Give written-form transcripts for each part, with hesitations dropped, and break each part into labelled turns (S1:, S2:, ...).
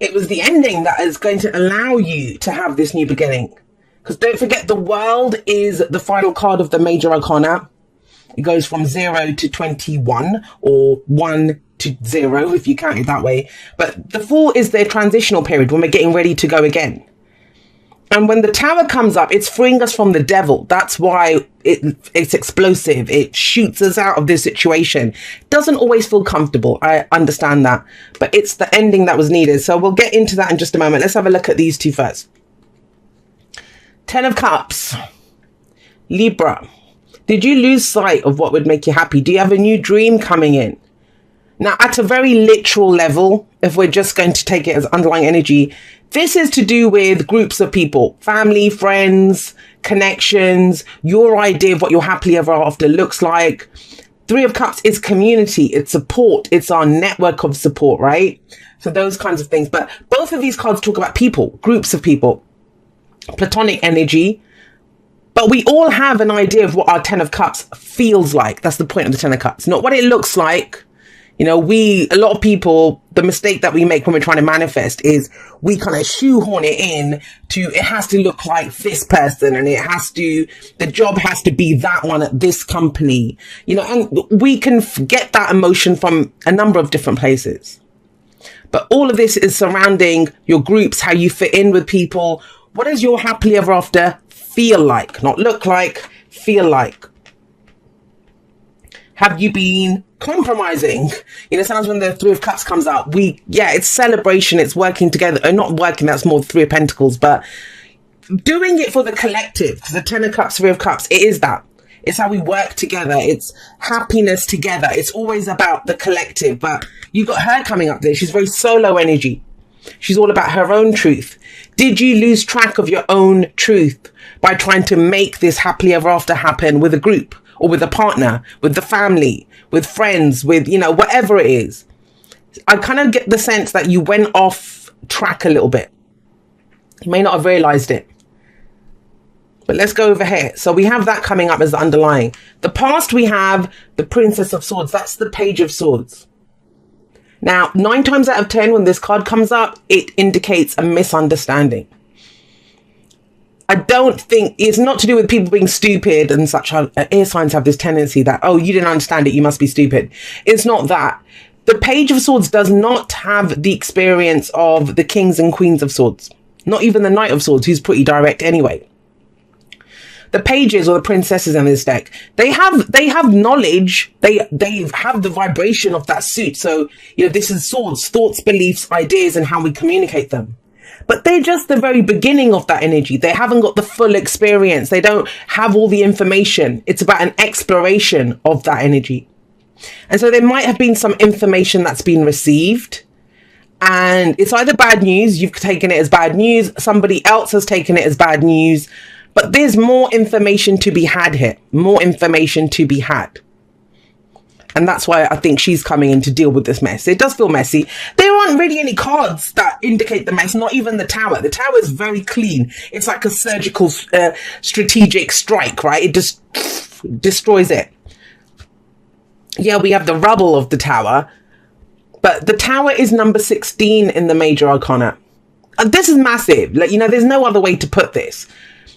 S1: It was the ending that is going to allow you to have this new beginning. Because don't forget, the world is the final card of the major arcana. It goes from 0 to 21, or 1 to 0, if you count it that way. But the Fool is their transitional period when we're getting ready to go again. And when the Tower comes up, it's freeing us from the devil. That's why it's explosive. It shoots us out of this situation. Doesn't always feel comfortable. I understand that. But it's the ending that was needed. So we'll get into that in just a moment. Let's have a look at these two first. 10 of Cups. Libra. Did you lose sight of what would make you happy? Do you have a new dream coming in? Now, at a very literal level, if we're just going to take it as underlying energy, this is to do with groups of people, family, friends, connections, your idea of what your happily ever after looks like. 3 of Cups is community, it's support, it's our network of support, right? So those kinds of things. But both of these cards talk about people, groups of people, platonic energy. But we all have an idea of what our 10 of Cups feels like. That's the point of the 10 of Cups, not what it looks like. You know, a lot of people, the mistake that we make when we're trying to manifest is we kind of shoehorn it in to, it has to look like this person, and the job has to be that one at this company, you know, and we can get that emotion from a number of different places. But all of this is surrounding your groups, how you fit in with people. What does your happily ever after feel like? Not look like, feel like. Have you been compromising? You know, sometimes when the 3 of Cups comes out, it's celebration, it's working together. Or not working, that's more 3 of Pentacles, but doing it for the collective. Because the 10 of Cups, 3 of Cups, it is that. It's how we work together. It's happiness together. It's always about the collective. But you've got her coming up there. She's very solo energy. She's all about her own truth. Did you lose track of your own truth by trying to make this happily ever after happen with a group? Or with a partner, with the family, with friends, with, you know, whatever it is. I kind of get the sense that you went off track a little bit. You may not have realized it. But let's go over here. So we have that coming up as the underlying. The past, we have the Princess of Swords. That's the Page of Swords. Now, 9 times out of 10, when this card comes up, it indicates a misunderstanding. I don't think it's not to do with people being stupid and such. Air signs have this tendency that, oh, you didn't understand it, you must be stupid. It's not that. The Page of Swords does not have the experience of the Kings and Queens of Swords. Not even the Knight of Swords, who's pretty direct anyway. The pages or the princesses in this deck, they have knowledge. They have the vibration of that suit. So, you know, this is swords, thoughts, beliefs, ideas, and how we communicate them. But they're just the very beginning of that energy. They haven't got the full experience. They don't have all the information. It's about an exploration of that energy. And so there might have been some information that's been received. And it's either bad news, you've taken it as bad news, somebody else has taken it as bad news. But there's more information to be had here. More information to be had. And that's why I think she's coming in to deal with this mess. It does feel messy. There aren't really any cards that indicate the mess, not even the Tower. The Tower is very clean. It's like a surgical, strategic strike, right? It just destroys it. Yeah, we have the rubble of the Tower. But the Tower is number 16 in the major arcana. And this is massive. Like, you know, there's no other way to put this.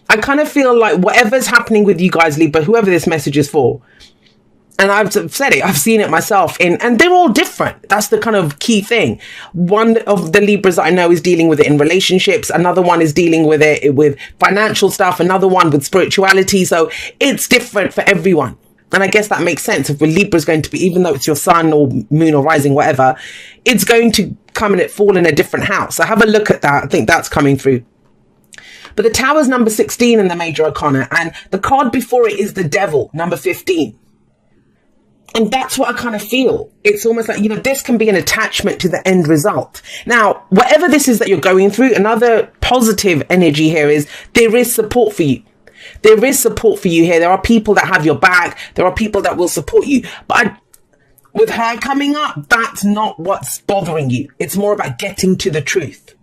S1: I kind of feel like whatever's happening with you guys, Libra, whoever this message is for, and I've said it, I've seen it myself and they're all different. That's the kind of key thing. One of the Libras that I know is dealing with it in relationships. Another one is dealing with it with financial stuff. Another one with spirituality. So it's different for everyone. And I guess that makes sense. If Libra is going to be, even though it's your sun or moon or rising, whatever, it's going to come and it fall in a different house. So have a look at that. I think that's coming through. But the Tower's number 16 in the major arcana. And the card before it is the Devil, number 15. And that's what I kind of feel. It's almost like, you know, this can be an attachment to the end result. Now, whatever this is that you're going through, another positive energy here is there is support for you. There is support for you here. There are people that have your back. There are people that will support you. But with her coming up, that's not what's bothering you. It's more about getting to the truth.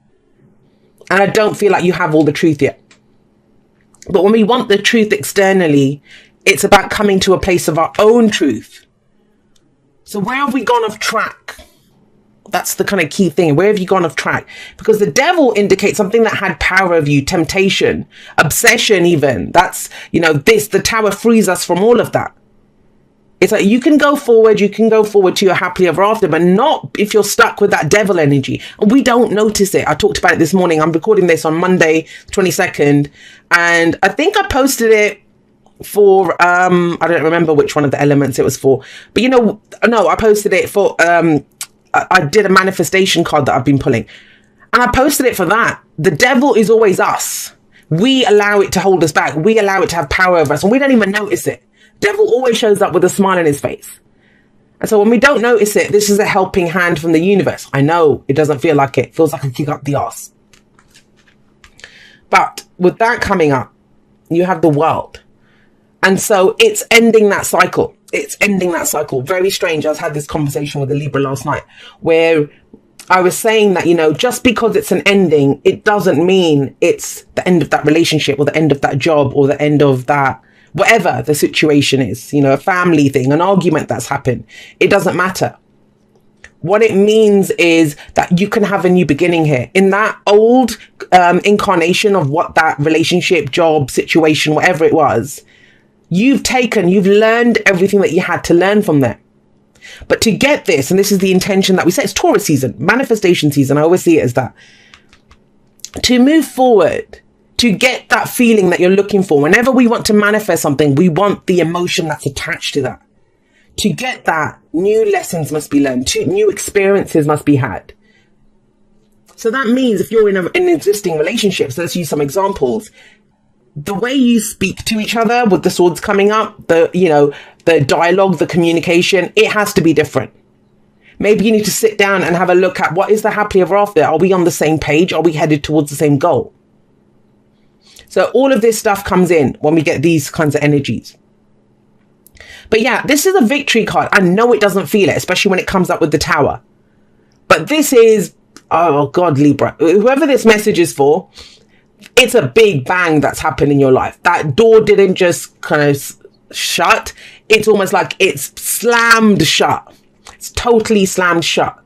S1: And I don't feel like you have all the truth yet. But when we want the truth externally, it's about coming to a place of our own truth. So where have we gone off track? That's the kind of key thing. Where have you gone off track? Because the devil indicates something that had power over you, temptation, obsession even. That's, the tower frees us from all of that. It's like you can go forward to your happily ever after, but not if you're stuck with that devil energy. And we don't notice it. I talked about it this morning. I'm recording this on Monday, 22nd. And I think I posted it for, I don't remember which one of the elements it was for. But no, I posted it for, I did a manifestation card that I've been pulling. And I posted it for that. The devil is always us. We allow it to hold us back. We allow it to have power over us. And we don't even notice it. Devil always shows up with a smile on his face. And so when we don't notice it, this is a helping hand from the universe. I know it doesn't feel like it. It feels like a kick up the arse. But with that coming up, you have the world. And so it's ending that cycle. It's ending that cycle. Very strange. I had this conversation with a Libra last night where I was saying that, just because it's an ending, it doesn't mean it's the end of that relationship or the end of that job or the end of that, whatever the situation is, a family thing, an argument that's happened. It doesn't matter. What it means is that you can have a new beginning here. In that old incarnation of what that relationship, job, situation, whatever it was, you've learned everything that you had to learn from there. But to get this, and this is the intention that we say, it's Taurus season, manifestation season. I always see it as that. To move forward, to get that feeling that you're looking for, whenever we want to manifest something, we want the emotion that's attached to that. To get that, new lessons must be learned, new experiences must be had. So that means if you're in an existing relationship, so let's use some examples, the way you speak to each other with the swords coming up, the dialogue, the communication, it has to be different. Maybe you need to sit down and have a look at what is the happily ever after. Are we on the same page? Are we headed towards the same goal? So all of this stuff comes in when we get these kinds of energies. But yeah, this is a victory card. I know it doesn't feel it, especially when it comes up with the tower. But this is, oh God, Libra, whoever this message is for, it's a big bang that's happened in your life. That door didn't just kind of shut. It's almost like it's slammed shut. It's totally slammed shut.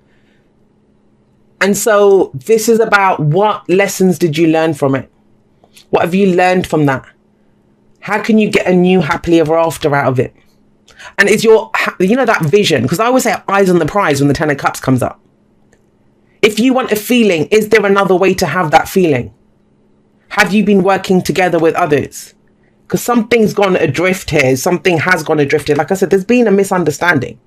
S1: And so this is about what lessons did you learn from it? What have you learned from that? How can you get a new happily ever after out of it? And is your, that vision, because I always say eyes on the prize when the 10 of cups comes up. If you want a feeling, is there another way to have that feeling? Have you been working together with others? Because something's gone adrift here. Something has gone adrift here. Like I said, there's been a misunderstanding.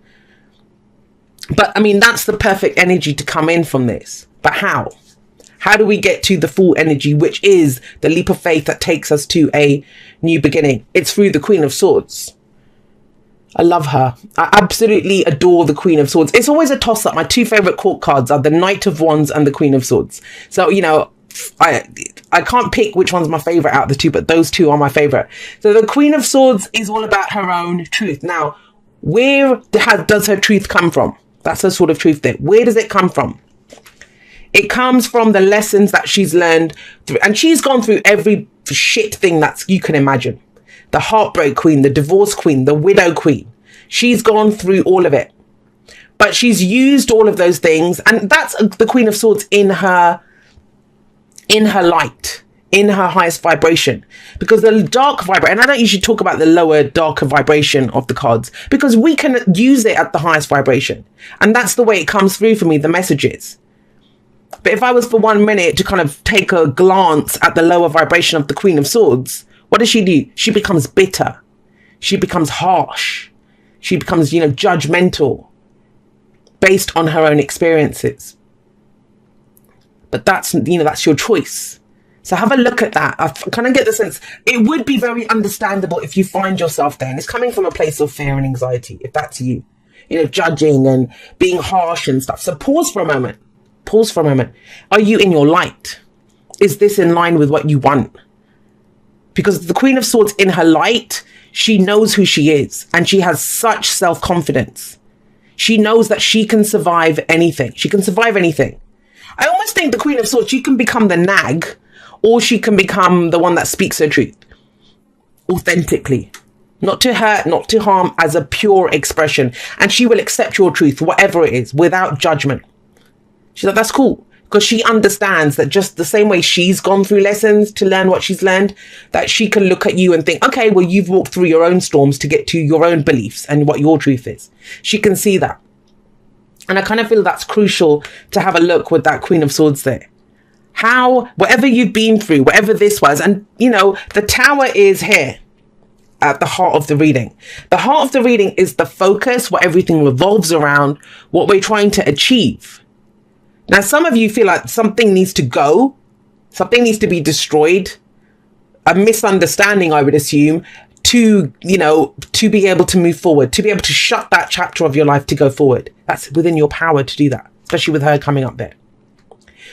S1: But I mean, that's the perfect energy to come in from this. But how? How do we get to the full energy, which is the leap of faith that takes us to a new beginning? It's through the Queen of Swords. I love her. I absolutely adore the Queen of Swords. It's always a toss-up. My two favorite court cards are the Knight of Wands and the Queen of Swords. So, I can't pick which one's my favorite out of the two, but those two are my favorite. So the Queen of Swords is all about her own truth. Now, where does her truth come from? That's her sort of truth there. Where does it come from? It comes from the lessons that she's learned through, and she's gone through every shit thing that you can imagine. The heartbreak queen, the divorce queen, the widow queen. She's gone through all of it. But she's used all of those things, and that's the Queen of Swords in her light, in her highest vibration. Because the dark vibration, and I don't usually talk about the lower, darker vibration of the cards, because we can use it at the highest vibration. And that's the way it comes through for me, the messages. But if I was for 1 minute to kind of take a glance at the lower vibration of the Queen of Swords, what does she do? She becomes bitter. She becomes harsh. She becomes, judgmental based on her own experiences. But that's your choice. So have a look at that. I kind of get the sense it would be very understandable if you find yourself there. And it's coming from a place of fear and anxiety, if that's you. Judging and being harsh and stuff. So pause for a moment. Pause for a moment. Are you in your light? Is this in line with what you want? Because the Queen of Swords in her light, she knows who she is. And she has such self-confidence. She knows that she can survive anything. She can survive anything. I almost think the Queen of Swords, she can become the nag, or she can become the one that speaks her truth authentically. Not to hurt, not to harm, as a pure expression. And she will accept your truth, whatever it is, without judgment. She's like, that's cool. Because she understands that just the same way she's gone through lessons to learn what she's learned, that she can look at you and think, okay, well, you've walked through your own storms to get to your own beliefs and what your truth is. She can see that. And I kind of feel that's crucial to have a look with that Queen of Swords there. How, whatever you've been through, whatever this was, and you know, the Tower is here at the heart of the reading. The heart of the reading is the focus, what everything revolves around, what we're trying to achieve. Now, some of you feel like something needs to go, something needs to be destroyed, a misunderstanding, I would assume, to, you know, to be able to move forward, to be able to shut that chapter of your life to go forward. That's within your power to do that, especially with her coming up there.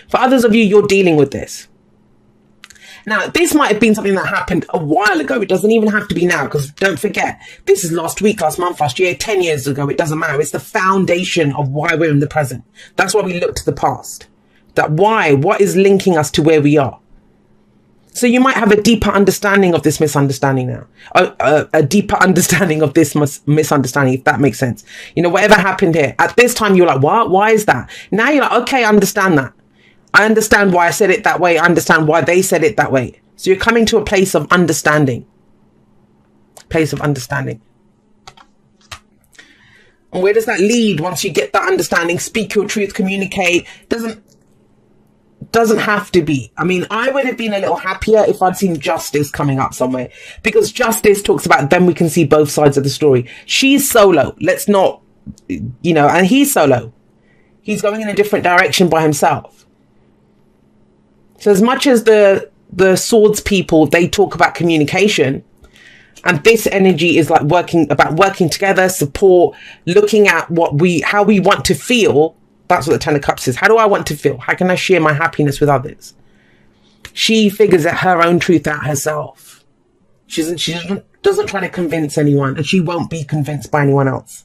S1: For others of you, you're dealing with this. Now, this might have been something that happened a while ago. It doesn't even have to be now, because don't forget, this is last week, last month, last year, 10 years ago. It doesn't matter. It's the foundation of why we're in the present. That's why we look to the past. That why, what is linking us to where we are? So you might have a deeper understanding of this misunderstanding now. A deeper understanding of this misunderstanding, if that makes sense. You know, whatever happened here. At this time, you're like, what? Why is that? Now you're like, okay, I understand that. I understand why I said it that way. I understand why they said it that way. So you're coming to a place of understanding. Place of understanding. And where does that lead once you get that understanding? Speak your truth, communicate. Doesn't have to be. I mean, I would have been a little happier if I'd seen justice coming up somewhere. Because justice talks about then we can see both sides of the story. She's solo. Let's not, you know, and he's solo. He's going in a different direction by himself. So as much as the swords people, they talk about communication, and this energy is like working together, support, looking at how we want to feel. That's what the Ten of Cups is. How do I want to feel? How can I share my happiness with others? She figures out her own truth out herself. She doesn't try to convince anyone, and she won't be convinced by anyone else.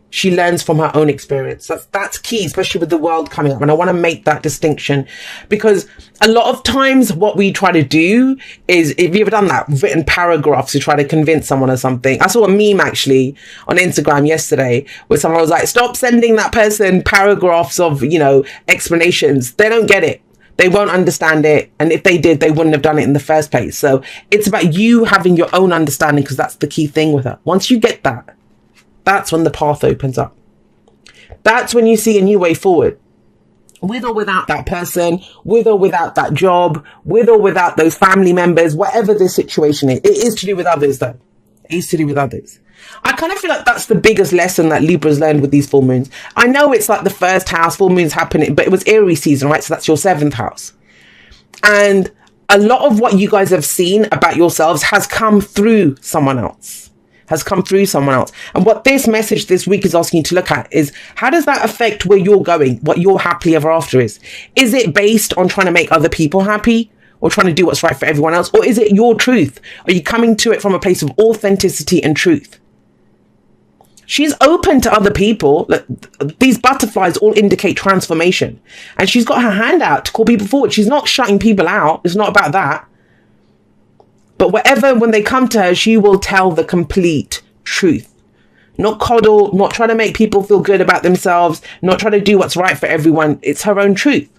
S1: She learns from her own experience. That's key, especially with the world coming up. And I want to make that distinction, because a lot of times what we try to do is, if you've ever done that, written paragraphs to try to convince someone or something. I saw a meme actually on Instagram yesterday where someone was like, stop sending that person paragraphs of, you know, explanations. They don't get it. They won't understand it. And if they did, they wouldn't have done it in the first place. So it's about you having your own understanding, because that's the key thing with her. Once you get that, that's when the path opens up. That's when you see a new way forward. With or without that person, with or without that job, with or without those family members, whatever the situation is. It is to do with others though. It is to do with others. I kind of feel like that's the biggest lesson that Libra's learned with these full moons. I know it's like the first house, full moons happening, but it was Aries season, right? So that's your 7th house. And a lot of what you guys have seen about yourselves has come through someone else. And what this message this week is asking you to look at is, how does that affect where you're going, what your happily ever after is? Is it based on trying to make other people happy, or trying to do what's right for everyone else? Or is it your truth? Are you coming to it from a place of authenticity and truth? She's open to other people. These butterflies all indicate transformation. And she's got her hand out to call people forward. She's not shutting people out. It's not about that. But when they come to her, she will tell the complete truth. Not coddle, not try to make people feel good about themselves, not try to do what's right for everyone. It's her own truth.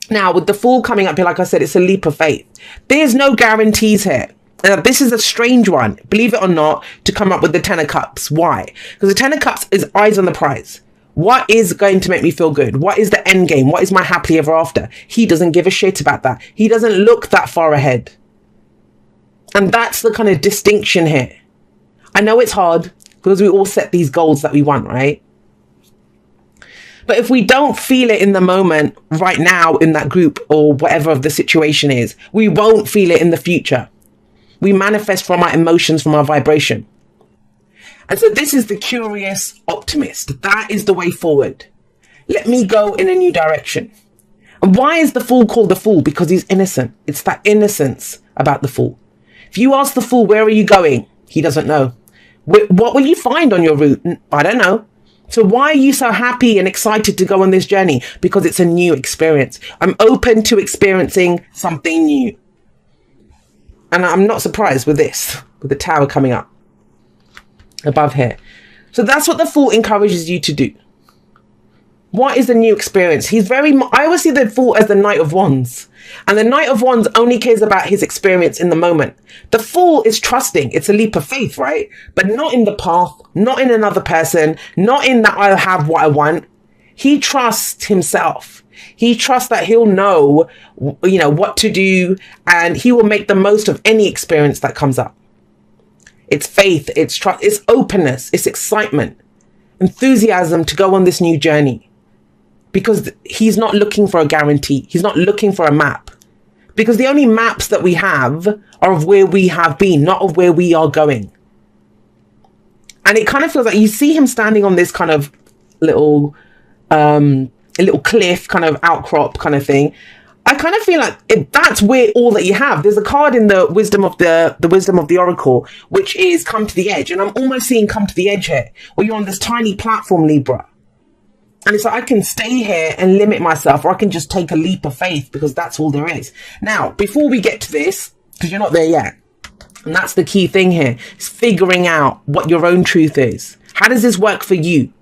S1: Now, with the Fool coming up here, like I said, it's a leap of faith. There's no guarantees here. This is a strange one, believe it or not, to come up with the 10 of Cups. Why? Because the 10 of Cups is eyes on the prize. What is going to make me feel good? What is the end game? What is my happily ever after? He doesn't give a shit about that. He doesn't look that far ahead. And that's the kind of distinction here. I know it's hard because we all set these goals that we want, right? But if we don't feel it in the moment right now in that group or whatever the situation is, we won't feel it in the future. We manifest from our emotions, from our vibration. And so this is the curious optimist. That is the way forward. Let me go in a new direction. And why is the Fool called the Fool? Because he's innocent. It's that innocence about the Fool. If you ask the Fool, where are you going? He doesn't know. What will you find on your route? I don't know. So why are you so happy and excited to go on this journey? Because it's a new experience. I'm open to experiencing something new. And I'm not surprised with this, with the Tower coming up above here. So that's what the Fool encourages you to do. What is the new experience? I always see the Fool as the Knight of Wands. And the Knight of Wands only cares about his experience in the moment. The Fool is trusting. It's a leap of faith, right? But not in the path, not in another person, not in that I'll have what I want. He trusts himself. He trusts that he'll know, what to do, and he will make the most of any experience that comes up. It's faith, it's trust, it's openness, it's excitement, enthusiasm to go on this new journey. Because he's not looking for a guarantee. He's not looking for a map. Because the only maps that we have are of where we have been, not of where we are going. And it kind of feels like you see him standing on this kind of little cliff, kind of outcrop kind of thing. I kind of feel like that's where all that you have. There's a card in the wisdom of the Oracle, which is come to the edge. And I'm almost seeing come to the edge here, where you're on this tiny platform, Libra. And it's like, I can stay here and limit myself, or I can just take a leap of faith, because that's all there is. Now, before we get to this, because you're not there yet, and that's the key thing here, is figuring out what your own truth is. How does this work for you?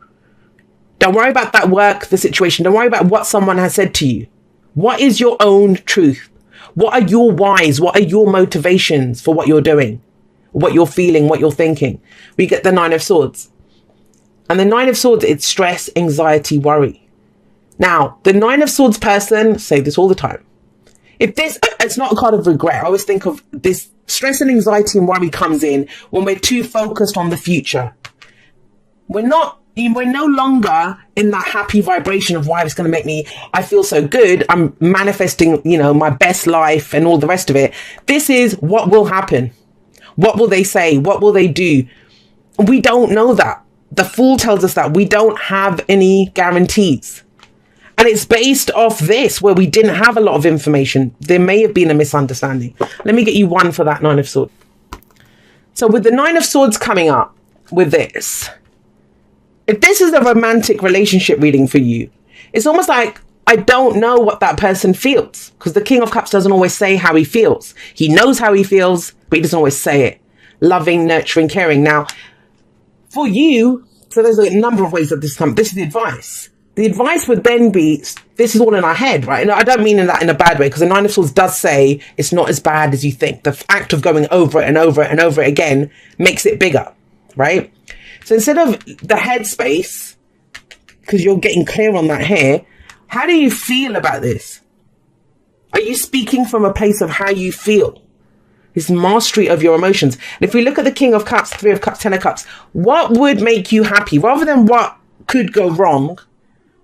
S1: Don't worry about that work, the situation. Don't worry about what someone has said to you. What is your own truth? What are your whys? What are your motivations for what you're doing? What you're feeling, what you're thinking? We get the Nine of Swords. And the Nine of Swords, it's stress, anxiety, worry. Now, the Nine of Swords person, say this all the time. It's not a card of regret. I always think of this stress and anxiety and worry comes in when we're too focused on the future. We're no longer in that happy vibration of why it's going to make me, I feel so good. I'm manifesting, my best life and all the rest of it. This is what will happen. What will they say? What will they do? We don't know that. The Fool tells us that we don't have any guarantees. And it's based off this, where we didn't have a lot of information. There may have been a misunderstanding. Let me get you one for that Nine of Swords. So with the Nine of Swords coming up with this, if this is a romantic relationship reading for you, it's almost like, I don't know what that person feels, because the King of Cups doesn't always say how he feels. He knows how he feels, but he doesn't always say it. Loving, nurturing, caring. Now, for you, so there's a number of ways that this is the advice. The advice would then be, this is all in our head, right? And I don't mean that in a bad way, because the Nine of Swords does say it's not as bad as you think. The act of going over it and over it and over it again makes it bigger, right? So instead of the headspace, because you're getting clear on that here, how do you feel about this? Are you speaking from a place of how you feel? This mastery of your emotions. And if we look at the King of Cups, Three of Cups, Ten of Cups, what would make you happy? Rather than what could go wrong,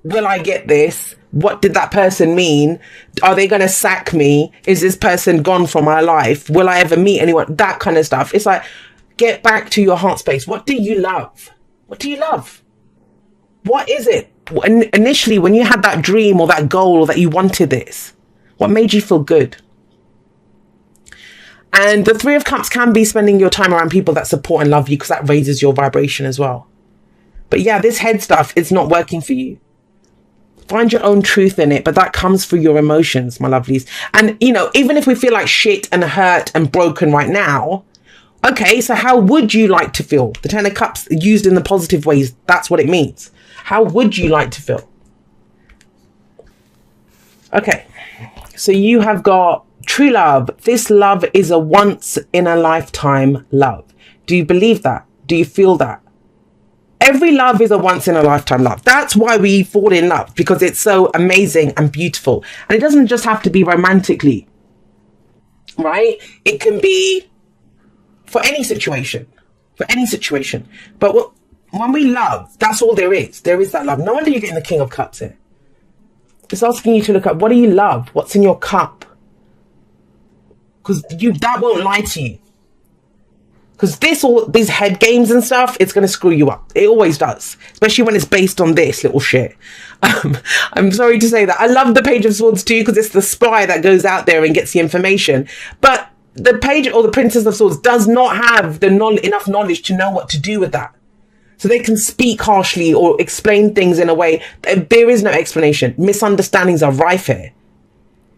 S1: will I get this? What did that person mean? Are they going to sack me? Is this person gone from my life? Will I ever meet anyone? That kind of stuff. It's like, get back to your heart space. What do you love? What do you love? What is it? Initially, when you had that dream or that goal or that you wanted this, what made you feel good? And the Three of Cups can be spending your time around people that support and love you, because that raises your vibration as well. But yeah, this head stuff, it's not working for you. Find your own truth in it, but that comes through your emotions, my lovelies. And, even if we feel like shit and hurt and broken right now, okay, so how would you like to feel? The Ten of Cups used in the positive ways, that's what it means. How would you like to feel? Okay, so you have got true love. This love is a once in a lifetime love. Do you believe that? Do you feel that? Every love is a once in a lifetime love. That's why we fall in love, because it's so amazing and beautiful. And it doesn't just have to be romantically, right? It can be for any situation, But when we love, that's all there is. There is that love. No wonder you're getting the King of Cups here. It's asking you to look at, what do you love? What's in your cup? Because that won't lie to you. Because these head games and stuff, it's going to screw you up. It always does. Especially when it's based on this little shit. I'm sorry to say that. I love the Page of Swords too, because it's the spy that goes out there and gets the information. But the Page or the Princess of Swords does not have enough knowledge to know what to do with that. So they can speak harshly or explain things in a way. There is no explanation. Misunderstandings are rife here.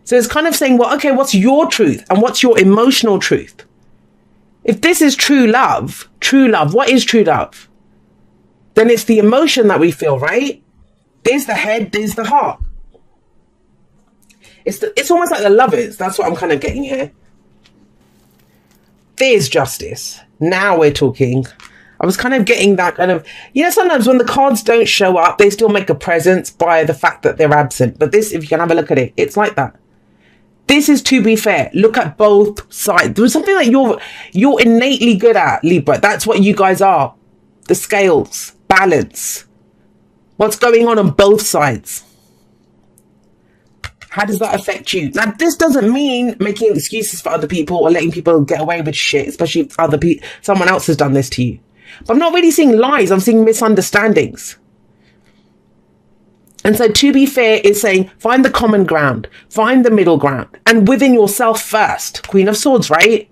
S1: So it's kind of saying, well, okay, what's your truth? And what's your emotional truth? If this is true love, what is true love? Then it's the emotion that we feel, right? There's the head, there's the heart. It's almost like the lovers. That's what I'm kind of getting here. There's justice. Now we're talking. I was kind of getting that kind of, sometimes when the cards don't show up, they still make a presence by the fact that they're absent. But this, if you can have a look at it, it's like that. This is to be fair. Look at both sides. There's something that you're innately good at, Libra. That's what you guys are. The scales, balance. What's going on both sides? How does that affect you? Now, this doesn't mean making excuses for other people or letting people get away with shit, especially if someone else has done this to you. But I'm not really seeing lies. I'm seeing misunderstandings. And so to be fair is saying, find the common ground, find the middle ground, and within yourself first. Queen of Swords, right?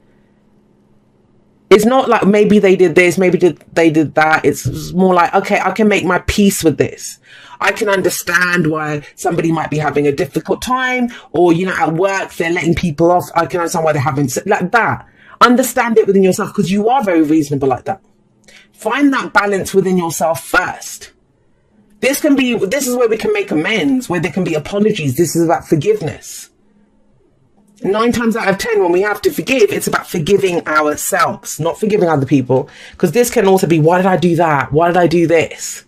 S1: It's not like maybe they did this, maybe they did that. It's more like, okay, I can make my peace with this. I can understand why somebody might be having a difficult time, or, at work, they're letting people off. I can understand why they're having like that. Understand it within yourself, because you are very reasonable like that. Find that balance within yourself first. This is where we can make amends, where there can be apologies. This is about forgiveness. 9 times out of 10, when we have to forgive, it's about forgiving ourselves, not forgiving other people. Because this can also be, why did I do that? Why did I do this?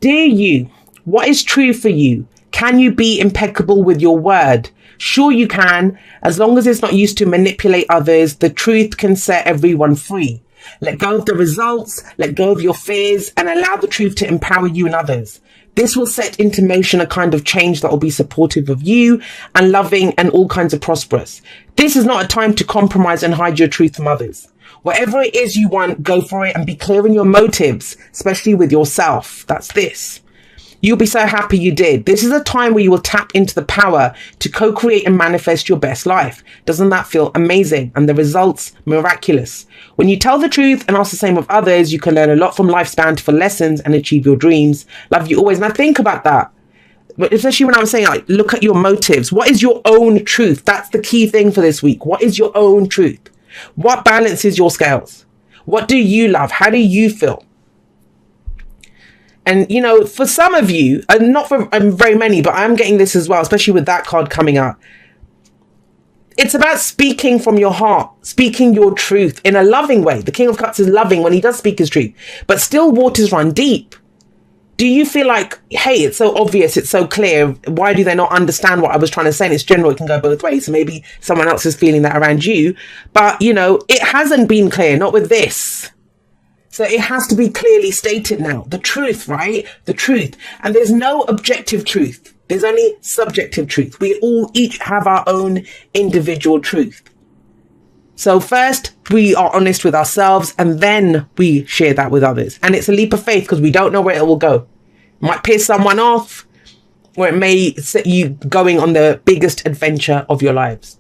S1: Dear you, what is true for you? Can you be impeccable with your word? Sure you can, as long as it's not used to manipulate others. The truth can set everyone free. Let go of the results, let go of your fears, and allow the truth to empower you and others. This will set into motion a kind of change that will be supportive of you and loving and all kinds of prosperous. This is not a time to compromise and hide your truth from others. Whatever it is you want, go for it and be clear in your motives, especially with yourself. That's this. You'll be so happy you did. This is a time where you will tap into the power to co-create and manifest your best life. Doesn't that feel amazing? And the results, miraculous. When you tell the truth and ask the same of others, you can learn a lot from life's bountiful lessons and achieve your dreams. Love you always. Now think about that. But especially when I was saying, like, look at your motives. What is your own truth? That's the key thing for this week. What is your own truth? What balances your scales? What do you love? How do you feel? And, for some of you, and not for very many, but I'm getting this as well, especially with that card coming up. It's about speaking from your heart, speaking your truth in a loving way. The King of Cups is loving when he does speak his truth, but still waters run deep. Do you feel like, hey, it's so obvious, it's so clear, why do they not understand what I was trying to say? And it's general, it can go both ways. So maybe someone else is feeling that around you. But, it hasn't been clear, not with this. So it has to be clearly stated now. The truth, right? The truth. And there's no objective truth. There's only subjective truth. We all each have our own individual truth. So first, we are honest with ourselves and then we share that with others. And it's a leap of faith because we don't know where it will go. It might piss someone off, or it may set you going on the biggest adventure of your lives.